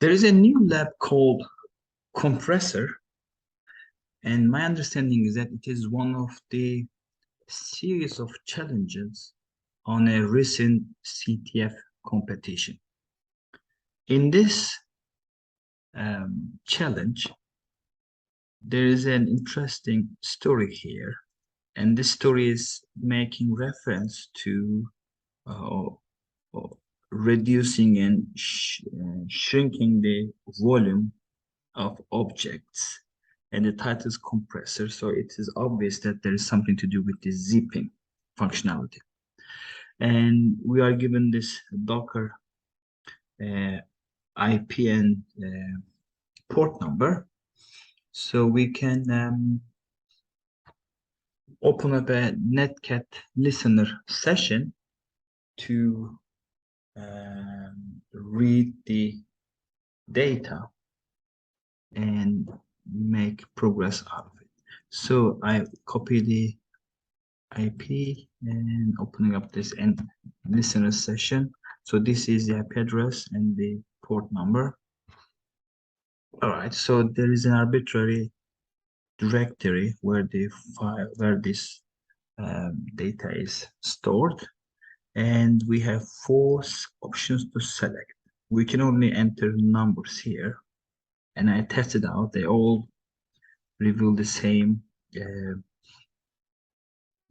There is a new lab called Compressor, and my understanding is that it is one of the series of challenges on a recent CTF competition. In this challenge, there is an interesting story here, and this story is making reference to uh, reducing and shrinking the volume of objects, and the title is compressor, so it is obvious that there is something to do with the zipping functionality. And we are given this Docker IP and port number, so we can open up a netcat listener session to read the data and make progress out of it. So I copy the IP and opening up this and listener session. So this is the IP address and the port number. All right, so there is an arbitrary directory where the file, where this data is stored, and we have four options to select. We can only enter numbers here, and I tested out. They all reveal the same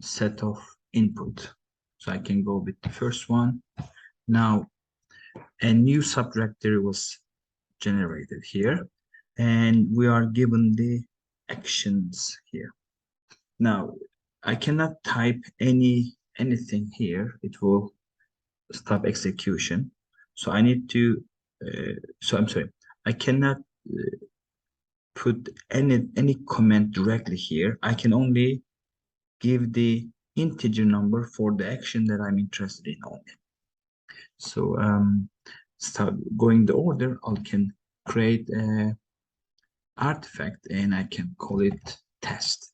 set of input. So I can go with the first one. Now, a new subdirectory was generated here, and we are given the actions here. Now, I cannot type anything here. It will stop execution. So I need to, I'm sorry, I cannot put any comment directly here. I can only give the integer number for the action that I'm interested in only. So start going the order, I can create a artifact and I can call it test.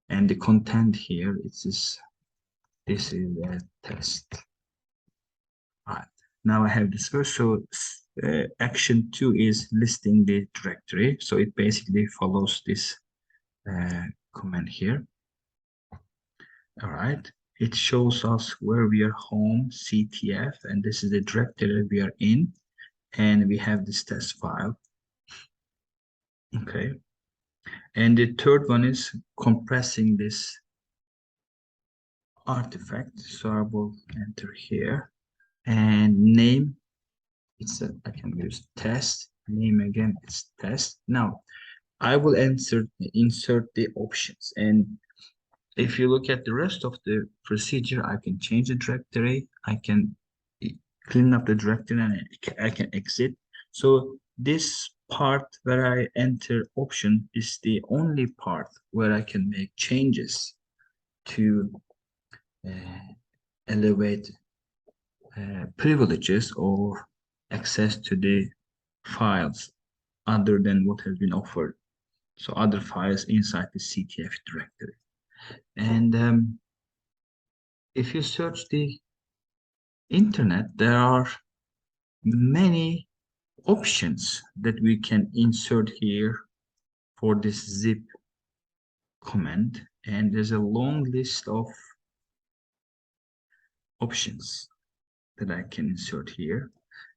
And the content here this is a test. All right, now I have this first. So action 2 is listing the directory. So it basically follows this command here. All right, it shows us where we are home, CTF, and this is the directory we are in, and we have this test file. Okay, and the third one is compressing this artifact. So I will enter here and name. I can use test. Name again. It's test. Now I will insert the options, and if you look at the rest of the procedure, I can change the directory. I can clean up the directory, and I can exit. So this part where I enter option is the only part where I can make changes to elevate privileges or access to the files other than what has been offered. So other files inside the CTF directory. And if you search the internet, there are many options that we can insert here for this zip command, and there's a long list of options that I can insert here.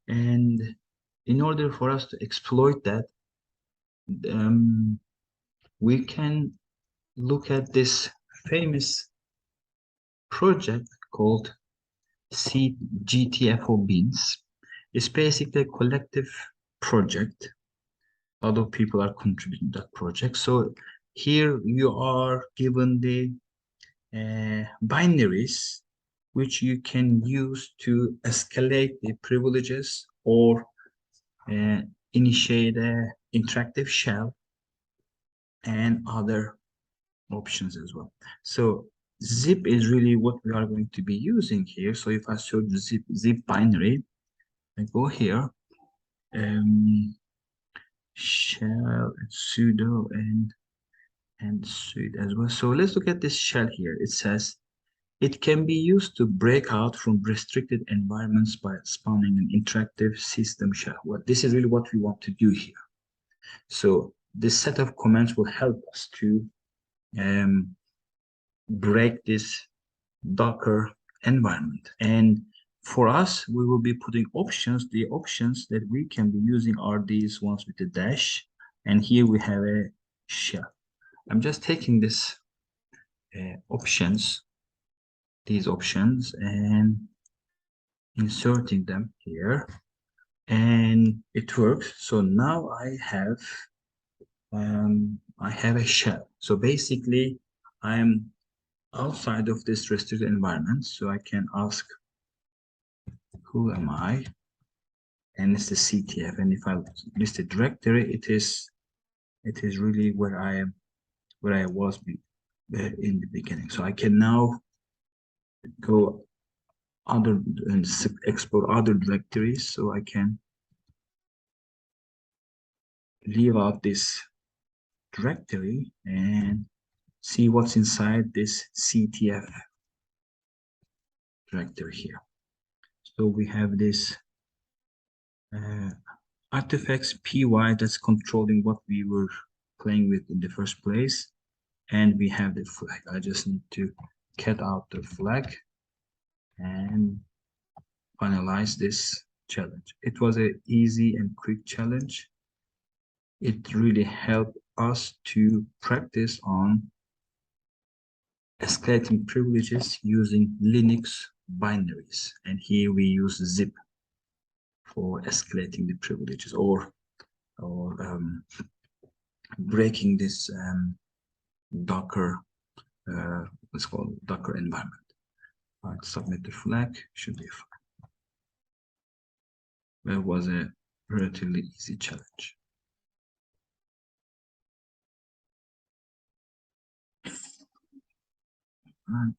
And in order for us to exploit that, we can look at this famous project called GTFO beans. It's basically a collective project. A lot of people are contributing to that project. So here you are given the binaries which you can use to escalate the privileges or initiate an interactive shell and other options as well. So zip is really what we are going to be using here. So if I search zip binary, I go here, shell and sudo and sudo as well. So let's look at this shell here. It says It can be used to break out from restricted environments by spawning an interactive system shell. Well, this is really what we want to do here. So this set of commands will help us to break this Docker environment. And for us, we will be putting options. The options that we can be using are these ones with the dash. And here we have a shell. I'm just taking this these options, and inserting them here. And it works. So now I have a shell. So basically, I'm outside of this restricted environment. So I can ask, who am I? And it's the CTF. And if I list the directory, it is really where I am, where I was in the beginning. So I can now go other and explore other directories. So I can leave out this directory and see what's inside this CTF directory here. So we have this artifacts py that's controlling what we were playing with in the first place. And we have the flag. I just need to cat out the flag and finalize this challenge. It was an easy and quick challenge. It really helped us to practice on escalating privileges using Linux binaries. And here we use zip for escalating the privileges, or breaking this Docker, let's call it Docker environment. All right, submit the flag, should be fine. That was a relatively easy challenge. All right.